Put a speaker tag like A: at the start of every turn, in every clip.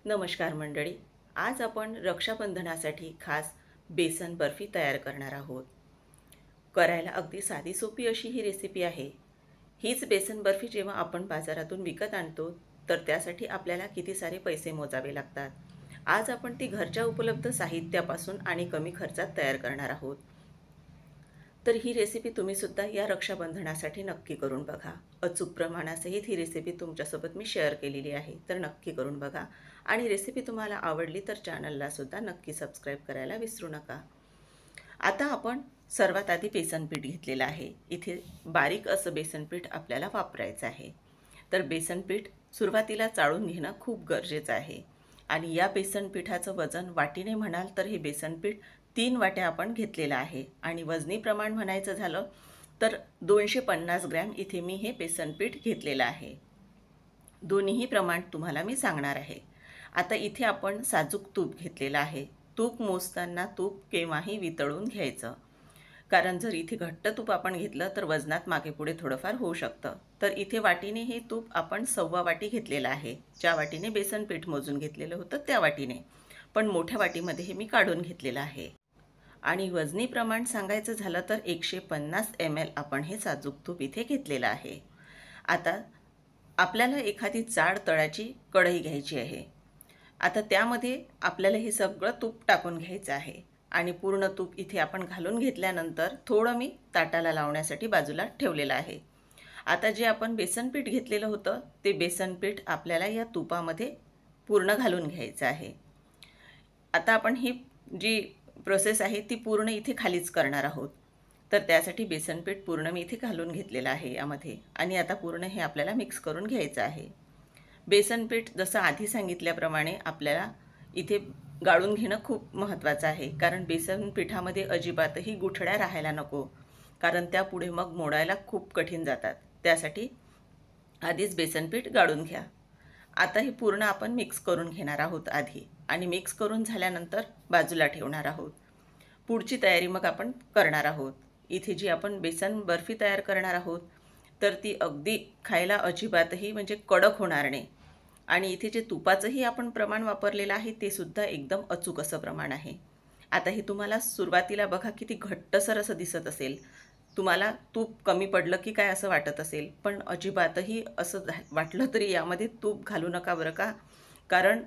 A: नमस्कार मंडळी. आज आपण रक्षाबंधनासाठी खास बेसन बर्फी तयार करणार आहोत. करायला अगदी साधी सोपी अशी ही रेसिपी आहे. हीच बेसन बर्फी जेव्हा आपण बाजारातून विकत आणतो तर त्यासाठी आपल्याला किती सारे पैसे मोजावे लागतात. आज आपण ती घरच्या उपलब्ध साहित्यापासून आणि कमी खर्चात तयार करणार आहोत. तर ही रेसिपी तुम्ही सुद्धा या रक्षाबंधनासाठी नक्की करून बघा. अचूक प्रमाणासहित ही रेसिपी तुमच्यासोबत मी शेअर केलेली आहे, तर नक्की करून बघा. आणि रेसिपी तुम्हाला आवडली तर चॅनलला सुद्धा नक्की सबस्क्राईब करायला विसरू नका. आता आपण सर्वात आधी बेसनपीठ घेतलेलं आहे. इथे बारीक असं बेसनपीठ आपल्याला वापरायचं आहे. तर बेसनपीठ सुरुवातीला चाळून घेणं खूप गरजेचं आहे. आणि या बेसनपीठाचं वजन वाटीने म्हणाल तर हे बेसनपीठ 3 वाट्या आपण घेतलेलं आहे. आणि वजनी प्रमाण म्हणायचं झालं तर 250 ग्रॅम इथे मी हे बेसनपीठ घेतलेलं आहे. दोन्हीही प्रमाण तुम्हाला मी सांगणार आहे. आता इथे आपण साजूक तूप घेतलेलं आहे. तूप मोजताना तूप केव्हाही वितळून घ्यायचं, कारण जर इथे घट्ट तूप आपण घेतलं तर वजनात मागे पुढे थोडंफार होऊ शकतं. तर इथे वाटीने हे तूप आपण 1.25 वाटी घेतलेलं आहे. ज्या वाटीने बेसनपीठ मोजून घेतलेलं होतं त्या वाटीने, पण मोठ्या वाटीमध्ये हे मी काढून घेतलेलं आहे. आणि वजनी प्रमाण सांगायचं झालं तर 150 ml आपण हे साजूक तूप इथे घेतलेलं आहे. आता आपल्याला एखादी जाड तळाची कढई घ्यायची आहे. आता त्यामध्ये आपल्याला हे सगळं तूप टाकून घ्यायचं आहे. आणि पूर्ण तूप इथे आपण घालून घेतल्यानंतर थोडं मी ताटाला लावण्यासाठी बाजूला ठेवलेलं आहे. आता जे आपण बेसनपीठ घेतलेलं होतं ते बेसनपीठ आपल्याला या तुपामध्ये पूर्ण घालून घ्यायचं आहे. आता आपण ही जी प्रोसेस आहे ती पूर्ण इथे खालीच करणार आहोत. तर त्यासाठी बेसनपीठ पूर्ण मी इथे घालून घेतलेलं आहे यामध्ये. आणि आता पूर्ण हे आपल्याला मिक्स करून घ्यायचं आहे. बेसनपीठ जसं आधी सांगितल्याप्रमाणे आपल्याला इथे गाळून घेणं खूप महत्त्वाचं आहे, कारण बेसनपीठामध्ये अजिबातही गुठळ्या राहायला नको, कारण त्या पुढे मग मोडायला खूप कठीण जातात. त्यासाठी आधीच बेसनपीठ गाळून घ्या. आता हे पूर्ण आपण मिक्स करून घेणार आहोत आधी, आणि मिक्स करून झाल्यानंतर बाजूला ठेवणार आहोत. पुढची तयारी मग आपण करणार आहोत. इथे जी आपण बेसन बर्फी तयार करणार आहोत तर ती अगदी खायला अजिबातही म्हणजे कडक होणार नाही. आणि इथे जे तुपाचंही आपण प्रमाण वापरलेलं आहे ते सुद्धा एकदम अचूक असं प्रमाण आहे. आता हे तुम्हाला सुरुवातीला बघा किती घट्टसर असं दिसत असेल. तुम्हाला तूप कमी पडलं की काय असं वाटत असेल, पण अजिबातही असं वाटलं तरी यामध्ये तूप घालू नका बरं का. कारण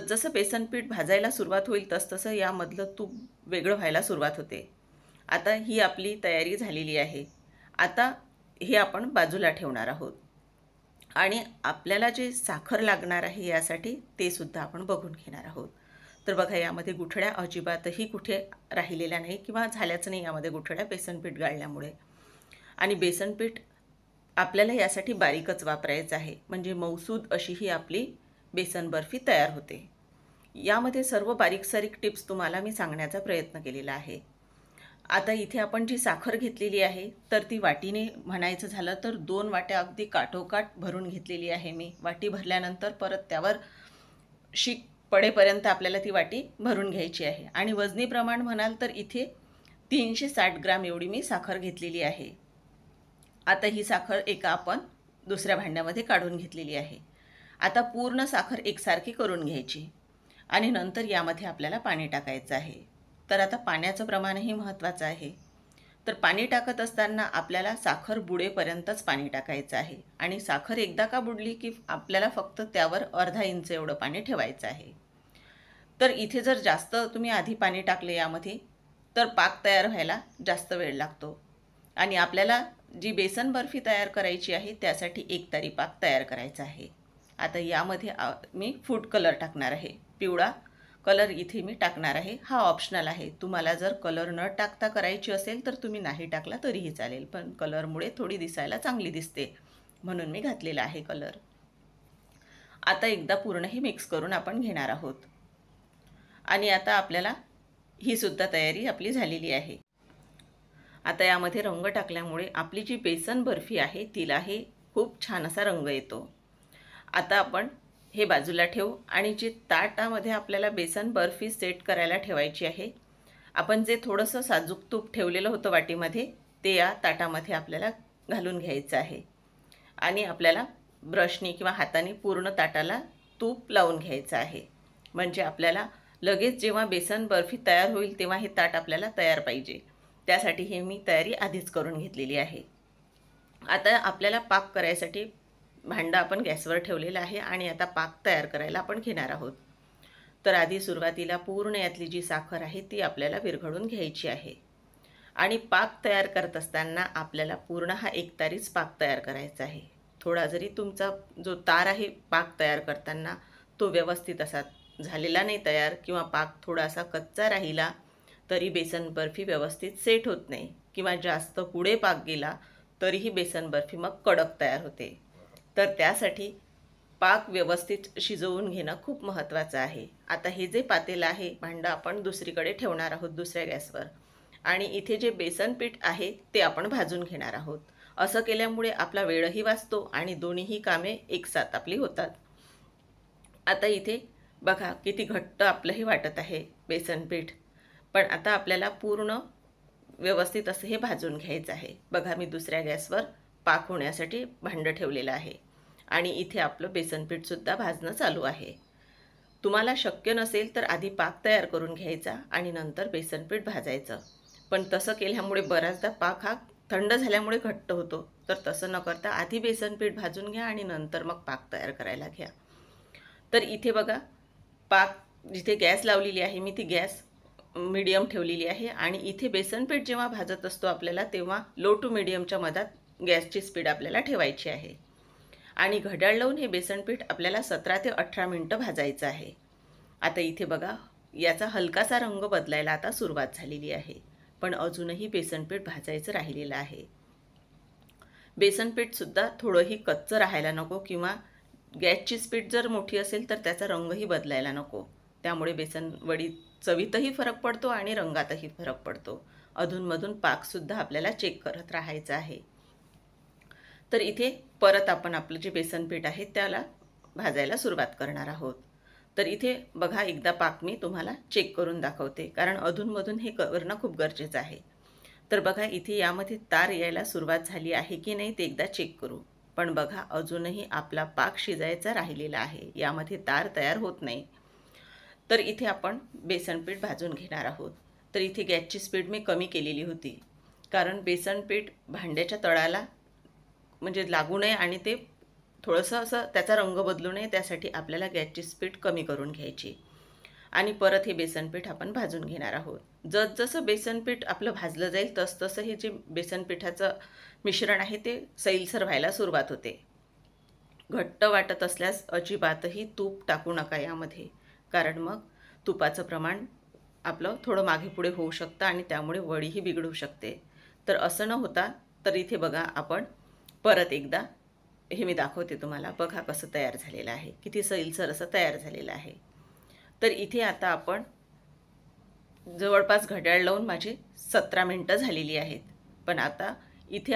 A: जसं बेसनपीठ भाजायला सुरुवात होईल तसतसं यामधलं तूप वेगळं व्हायला सुरुवात होते. आता ही आपली तयारी झालेली आहे. आता हे आपण बाजूला ठेवणार आहोत. आणि आपल्याला जे साखर लागणार आहे यासाठी ते सुद्धा आपण बघून घेणार आहोत. तर बघा यामध्ये गुठळ्या अजिबातही कुठे राहिलेल्या नाही किंवा झाल्याच नाही यामध्ये गुठळ्या बेसनपीठ गाळल्यामुळे. आणि बेसनपीठ आपल्याला यासाठी बारीकच वापरायचं आहे, म्हणजे मऊसूद अशी ही आपली बेसन बर्फी तयार होते. यामध्ये सर्व बारीक सारीक टिप्स तुम्हाला मी सांगण्याचा प्रयत्न केलेला आहे. आता इथे आपण जी साखर घेतलेली आहे तर ती वाटीने म्हणायचं झालं तर 2 वाट्या अगदी काठोकाठ भरून घेतलेली आहे मी. वाटी भरल्यानंतर परत त्यावर शीक पडेपर्यंत आपल्याला ती वाटी भरून घ्यायची आहे. आणि वजनी प्रमाण म्हणाल तर इथे 360 ग्राम एवढी मी साखर घेतलेली आहे. आता ही साखर एका आपण दुसऱ्या भांड्यामध्ये काढून घेतलेली आहे. आता पूर्ण साखर एकसारखी करून घ्यायची आणि नंतर यामध्ये आपल्याला पाणी टाकायचं आहे. तर आता पाण्याचं प्रमाणही महत्त्वाचं आहे. तर पाणी टाकत असताना आपल्याला साखर बुडेपर्यंतच पाणी टाकायचं आहे. आणि साखर एकदा का बुडली की आपल्याला फक्त त्यावर अर्धा इंच एवढं पाणी ठेवायचं आहे. तर इथे जर जास्त तुम्ही आधी पाणी टाकले यामध्ये तर पाक तयार व्हायला जास्त वेळ लागतो. आणि आपल्याला जी बेसन बर्फी तयार करायची आहे त्यासाठी एकतारी पाक तयार करायचा आहे. आता यामध्ये मी फूड कलर टाकणार आहे. पिवळा कलर इथे मी टाकणार आहे. हा ऑप्शनल आहे. तुम्हाला जर कलर न टाकता करायची असेल तर तुम्ही नाही टाकला तरीही चालेल, पण कलरमुळे थोडी दिसायला चांगली दिसते म्हणून मी घातलेला आहे कलर. आता एकदा पूर्ण हे मिक्स करून आपण घेणार आहोत. आणि आता आपल्याला ही सुद्धा तयारी आपली झालेली आहे. आता यामध्ये रंग टाकल्यामुळे आपली जी बेसन बर्फी आहे तिलाही खूप छान असा रंग येतो. आता आपण हे बाजूला ठेवू आणि जे ताटामध्ये आपल्याला बेसन बर्फी सेट करायला ठेवायची आहे, आपण जे थोडंसं साजूक तूप ठेवलेलं होतं वाटीमध्ये ते या ताटामध्ये आपल्याला घालून घ्यायचं आहे. आणि आपल्याला ब्रशनी किंवा हाताने पूर्ण ताटाला तूप लावून घ्यायचं आहे. म्हणजे आपल्याला लगेच जेव्हा बेसन बर्फी तयार होईल तेव्हा हे ताट आपल्याला तयार पाहिजे. त्यासाठी हे मी तयारी आधीच करून घेतलेली आहे. आता आपल्याला पाक करायसाठी भांडं आपण गॅसवर ठेवलेलं आहे आणि आता पाक तयार करायला आपण घेणार आहोत. तर आधी सुरुवातीला पूर्ण यातली जी साखर आहे ती आपल्याला विरघळून घ्यायची आहे. आणि पाक तयार करत असताना आपल्याला पूर्ण हा एकतारीच पाक तयार करायचा आहे. थोडा जरी तुमचा जो तार आहे पाक तयार करताना तो व्यवस्थित असा झालेला नाही तयार, किंवा पाक थोडासा कच्चा राहिला तरी बेसन बर्फी व्यवस्थित सेट होत नाही, किंवा जास्त पुढे पाक गेला तरीही बेसन बर्फी मग कडक तयार होते. तर त्यासाठी पाक व्यवस्थित शिजवून घेणं खूप महत्त्वाचं आहे. आता हे जे पातेलं आहे भांडं आपण दुसरीकडे ठेवणार आहोत दुसऱ्या गॅसवर, आणि इथे जे बेसन पीठ आहे ते आपण भाजून घेणार आहोत. असं केल्यामुळे आपला वेळही वाचतो आणि दोन्हीही कामे एकसाथ आपली होतात. आता इथे बघा किती घट्ट आपलं हे वाटत आहे बेसन पीठ, पण आता आपल्याला पूर्ण व्यवस्थित असं हे भाजून घ्यायचं आहे. बघा मी दुसऱ्या गॅसवर पाक होण्यासाठी भांडं ठेवलेलं आहे आणि इथे आपलं बेसन पीठसुद्धा भाजणं चालू आहे. तुम्हाला शक्य नसेल तर आधी पाक तयार करून घ्यायचा आणि नंतर बेसन पीठ भाजायचं, पण तसं केल्यामुळे बऱ्याचदा पाक हा थंड झाल्यामुळे घट्ट होतो. तर तसं न करता आधी बेसन पीठ भाजून घ्या आणि नंतर मग पाक तयार करायला घ्या. तर इथे बघा पाक जिथे गॅस लावलेली आहे मी ती गॅस मीडियम ठेवलेली आहे आणि इथे बेसन पीठ जेव्हा भाजत असतो आपल्याला तेव्हा लो टू मीडियमच्या मधात गॅसची स्पीड आपल्याला ठेवायची आहे. आणि घड्याळ लावून हे बेसन पीठ आपल्याला 17 ते 18 मिनटं भाजायचं आहे. आता इथे बघा याचा हलकासा रंग बदलायला आता सुरुवात झालेली आहे, पण अजूनही बेसन पीठ भाजायचं राहिलेलं आहे. बेसन पीठसुद्धा थोडंही कच्चं राहायला नको, किंवा गॅसची स्पीड जर मोठी असेल तर त्याचा रंगही बदलायला नको. त्यामुळे बेसन वडी चवीतही फरक पडतो आणि रंगातही फरक पडतो. अधूनमधून पाकसुद्धा आपल्याला चेक करत राहायचं आहे. तर इथे परत आपण आपलं जे बेसन पीठ आहे त्याला भाजायला सुरुवात करणार आहोत. तर इथे बघा एकदा पाक मी तुम्हाला चेक करून दाखवते, कारण अधूनमधून हे करणं खूप गरजेचं आहे. तर बघा इथे यामध्ये तार यायला सुरुवात झाली आहे की नाही ते एकदा चेक करू. पण बघा अजूनही आपला पाक शिजायचा राहिलेला आहे, यामध्ये तार तयार होत नाही. तर इथे आपण बेसन पीठ भाजून घेणार आहोत. तर इथे गॅसची स्पीड मी कमी केलेली होती, कारण बेसन पीठ भांड्याच्या तळाला म्हणजे लागू नये आणि ते थोडंसं असं त्याचा रंग बदलू नये, त्यासाठी आपल्याला गॅसची स्पीड कमी करून घ्यायची. आणि परत हे बेसन पीठ आपण भाजून घेणार आहोत. जसजसं बेसन पीठ आपलं भाजलं जाईल तसतसं हे जे बेसन पिठाचं मिश्रण आहे ते सैलसर व्हायला सुरुवात होते. घट्ट वाटत असल्यास अजिबातही तूप टाकू नका यामध्ये, कारण मग तुपाचं प्रमाण आपलं थोडं मागे पुढे होऊ शकतं आणि त्यामुळे वडीही बिघडू शकते. तर असं न होता तर इथे बघा आपण परत एकदा हे मी दाखवते तुम्हाला. बघा कसं तयार झालेलं आहे, किती सैलसर असं तयार झालेलं आहे. तर इथे आता आपण जवळपास घड्याळ लावून माझी 17 मिनटं झालेली आहेत, पण आता इथे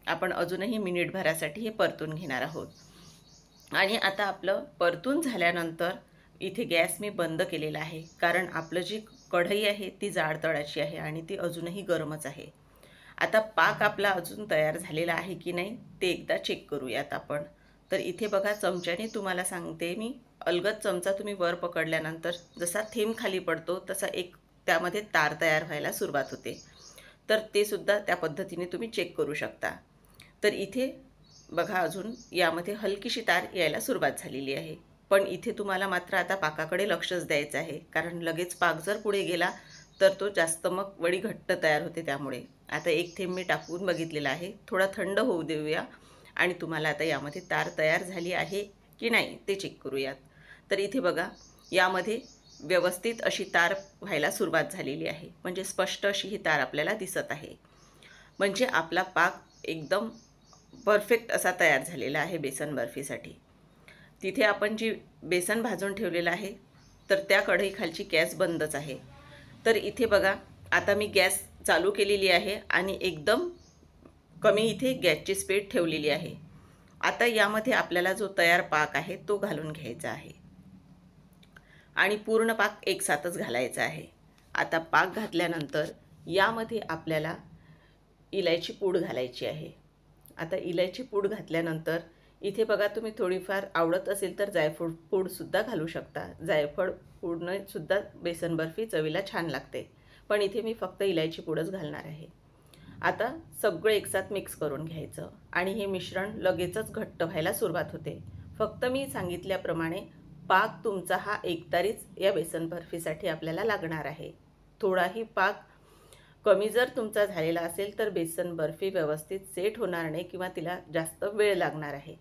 A: आपण अजूनही मिनिटभरासाठी हे परतून घेणार आहोत. आणि आता आपलं परतून झाल्यानंतर इथे गॅस मी बंद केलेला आहे, कारण आपलं जी कढई आहे ती जाड तळाची आहे आणि ती अजूनही गरमच आहे. आता पाक आपला अजून तयार झालेला आहे की नाही ते एकदा चेक करूयात आपण. तर इथे बघा चमच्याने तुम्हाला सांगते मी, अलगद चमचा तुम्ही वर पकडल्यानंतर जसा थेंब खाली पडतो तसा एक त्यामध्ये तार तयार व्हायला सुरुवात होते. तर ते सुद्धा त्या पद्धतीने तुम्ही चेक करू शकता. तर इथे बघा अजून यामध्ये हलकीशी तार यायला सुरुवात झालेली आहे, पण इथे तुम्हाला मात्र आता पाकाकडे लक्षच द्यायचं आहे, कारण लगेच पाक जर पुढे गेला तर तो जास्त मग वडी घट्ट तयार होते. त्यामुळे आता एक थेंब मी टाकून बघितलेला आहे, थोडा थंड होऊ देऊया आणि तुम्हाला आता यामध्ये तार तयार झाली आहे की नाही ते चेक करूयात. तर इथे बघा यामध्ये व्यवस्थित अशी तार व्हायला सुरुवात झालेली आहे, म्हणजे स्पष्ट अशी ही तार आपल्याला दिसत आहे. म्हणजे आपला पाक एकदम परफेक्ट असा तयार झालेला आहे बेसन बर्फीसाठी. तिथे आपण जी बेसन भाजून ठेवलेलं आहे तर त्या कढईखालची गॅस बंदच आहे. तर इथे बघा आता मी गॅस चालू केलेली आहे आणि एकदम कमी इथे गॅसची स्पीड ठेवलेली आहे. आता यामध्ये आपल्याला जो तयार पाक आहे तो घालून घ्यायचा आहे आणि पूर्ण पाक एकसाथच घालायचा आहे. आता पाक घातल्यानंतर यामध्ये आपल्याला इलायची पूड घालायची आहे. आता इलायची पूड घातल्यानंतर इथे बघा तुम्ही थोडीफार आवडत असेल तर जायफळ पूडसुद्धा घालू शकता. जायफळ पूडने सुद्धा बेसन बर्फी चवीला छान लागते, पण इथे मी फक्त इलायची पूडच घालणार आहे. आता सगळं एकसाथ मिक्स करून घ्यायचं आणि हे मिश्रण लगेचच घट्ट व्हायला सुरुवात होते. फक्त मी सांगितल्याप्रमाणे पाक तुमचा हा एकतारीच या बेसन बर्फीसाठी आपल्याला लागणार आहे. थोडाही पाक कमी जर तुमचा झालेला असेल तर बेसन बर्फी व्यवस्थित सेट होणार नाही किंवा तिला जास्त वेळ लागणार आहे.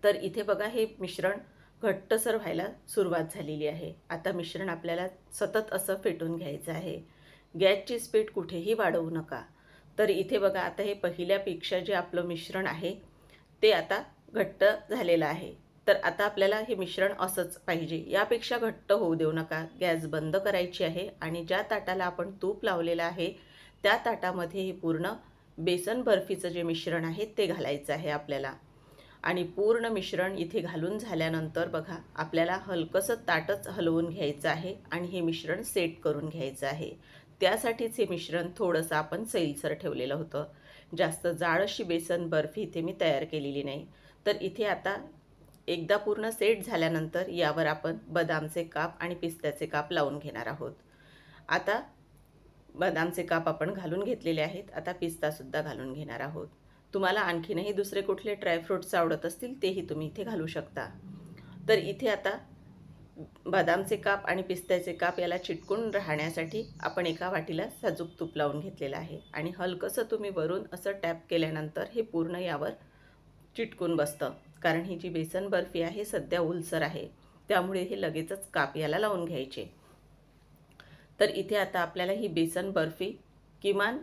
A: तर इथे बघा हे मिश्रण घट्टसर व्हायला सुरुवात झालेली आहे. आता मिश्रण आपल्याला सतत असं फेटून घ्यायचं आहे. गॅसची स्पीड कुठेही वाढवू नका. तर इथे बघा आता हे पहिल्यापेक्षा जे आपलं मिश्रण आहे ते आता घट्ट झालेलं आहे. तर आता आपल्याला हे मिश्रण असंच पाहिजे, यापेक्षा घट्ट होऊ देऊ नका. गॅस बंद करायची आहे आणि ज्या ताटाला आपण तूप लावलेलं आहे त्या ताटामध्ये हे पूर्ण बेसन बर्फीचं जे मिश्रण आहे ते घालायचं आहे आपल्याला. आणि पूर्ण मिश्रण इथे घालून झाल्यानंतर बघा आपल्याला हलकंसं ताटच हलवून घ्यायचं आहे आणि हे मिश्रण सेट करून घ्यायचं आहे. त्यासाठीच हे मिश्रण थोडंसं आपण सैलसर ठेवलेलं होतं. जास्त जाड अशी बेसन बर्फी इथे मी तयार केलेली नाही. तर इथे आता एकदा पूर्ण सेट झाल्यानंतर यावर आपण बदामचे काप आणि पिस्त्याचे काप लावून घेणार आहोत. आता बदामचे काप आपण घालून घेतलेले आहेत. आता पिस्तासुद्धा घालून घेणार आहोत. तुम्हाला आणखीनही दुसरे कुठले ड्रायफ्रूट्स आवडत असतील तेही तुम्ही इथे घालू शकता. तर इथे आता बदामचे काप आणि पिस्त्याचे काप याला चिटकून राहण्यासाठी आपण एका वाटीला साजूक तूप लावून घेतलेलं आहे आणि हलकंसं तुम्ही वरून असं टॅप केल्यानंतर हे पूर्ण यावर चिटकून बसतं. कारण ही जी बेसन बर्फी आहे सध्या ओलसर आहे, त्यामुळे हे लगेचच काप याला लावून घ्यायचे. तर इथे आता आपल्याला ही बेसन बर्फी किमान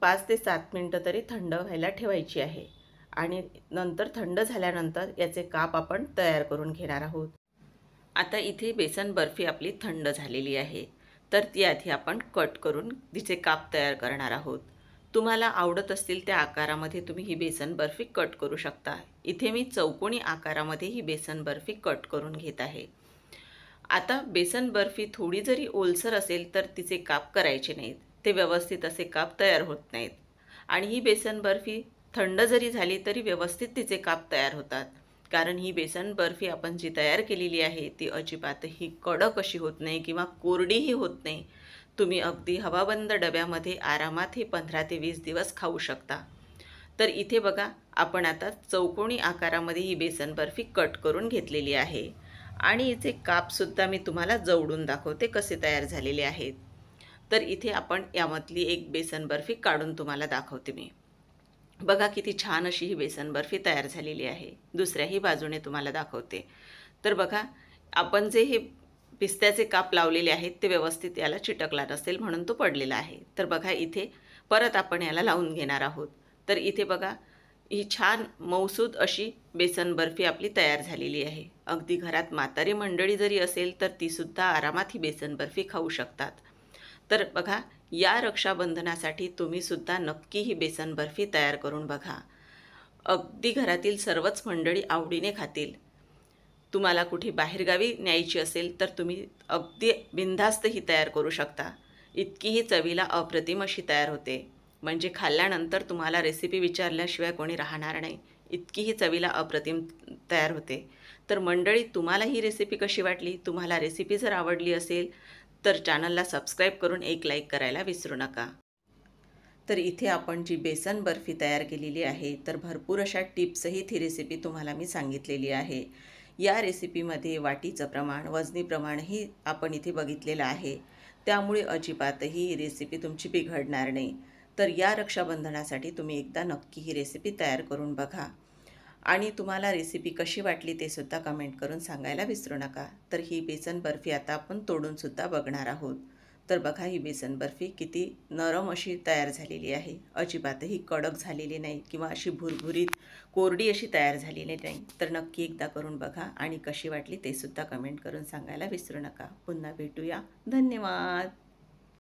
A: 5 ते 7 मिनटं तरी थंड व्हायला ठेवायची आहे आणि नंतर थंड झाल्यानंतर याचे काप आपण तयार करून घेणार आहोत. आता इथे बेसन बर्फी आपली थंड झालेली आहे, तर ती आधी आपण कट करून तिचे काप तयार करणार आहोत. तुम्हाला आवडत असतील त्या आकारामध्ये तुम्ही ही बेसन बर्फी कट करू शकता. इथे मी चौकोनी आकारामध्ये ही बेसन बर्फी कट करून घेत आहे. आता बेसन बर्फी थोडी जरी ओलसर असेल तर तिचे काप करायचे नाहीत, ते व्यवस्थित असे काप तयार होत नाहीत. आणि ही बेसन बर्फी थंड जरी झाली तरी व्यवस्थित तिचे काप तयार होतात. कारण ही बेसन बर्फी आपण जी तयार केलेली आहे ती अजिबातही कडक अशी होत नाही किंवा कोरडीही होत नाही. तुम्ही अगदी हवाबंद डब्यामध्ये आरामात हे 15 ते 20 दिवस खाऊ शकता. तर इथे बघा आपण आता चौकोनी आकारामध्ये ही बेसन बर्फी कट करून घेतलेली आहे आणि हिचे कापसुद्धा मी तुम्हाला जवळून दाखवते कसे तयार झालेले आहेत. तर इथे आपण यामधली एक बेसन बर्फी काढून तुम्हाला दाखवते मी. बघा किती छान अशी ही बेसन बर्फी तयार झालेली आहे. दुसऱ्याही बाजूने तुम्हाला दाखवते. तर बघा आपण जे हे पिस्त्याचे काप लावलेले आहेत ते व्यवस्थित याला चिटकला नसेल म्हणून तो पडलेला आहे. तर बघा इथे परत आपण याला लावून घेणार आहोत. तर इथे बघा ही छान मऊसूद अशी बेसन बर्फी आपली तयार झालेली आहे. अगदी घरात म्हातारी मंडळी जरी असेल तर तीसुद्धा आरामात ही बेसन बर्फी खाऊ शकतात. तर बघा या रक्षाबंधनासाठी तुम्हीसुद्धा नक्की ही बेसन बर्फी तयार करून बघा. अगदी घरातील सर्वच मंडळी आवडीने खातील. तुम्हाला कुठे बाहेरगावी न्यायची असेल तर तुम्ही अगदी बिनधास्त ही तयार करू शकता. इतकीही चवीला अप्रतिम अशी तयार होते. म्हणजे खाल्ल्यानंतर तुम्हाला रेसिपी विचारल्याशिवाय कोणी राहणार नाही, इतकीही चवीला अप्रतिम तयार होते. तर मंडळी तुम्हाला ही रेसिपी कशी वाटली? तुम्हाला रेसिपी जर आवडली असेल तर चॅनलला सबस्क्राईब करून एक लाईक करायला विसरू नका. तर इथे आपण जी बेसन बर्फी तयार केलेली आहे तर भरपूर अशा टिप्ससहित ही रेसिपी तुम्हाला मी सांगितलेली आहे. या रेसिपीमध्ये वाटीचं प्रमाण, वजनी प्रमाणही आपण इथे बघितलेलं आहे. त्यामुळे अजिबातही ही रेसिपी तुमची बिघडणार नाही. तर या रक्षाबंधनासाठी तुम्ही एकदा नक्की ही रेसिपी तयार करून बघा आणि तुम्हाला रेसिपी कशी वाटली ते सुद्धा कमेंट करून सांगायला विसरू नका. तर ही बेसन बर्फी आता आपण तोडूनसुद्धा बघणार आहोत. तर बघा ही बेसन बर्फी किती नरम अशी तयार झालेली आहे. अजिबातही कडक झालेली नाही किंवा अशी भुरभुरीत कोरडी अशी तयार झालेली नाही. तर नक्की एकदा करून बघा आणि कशी वाटली ते सुद्धा कमेंट करून सांगायला विसरू नका. पुन्हा भेटूया. धन्यवाद.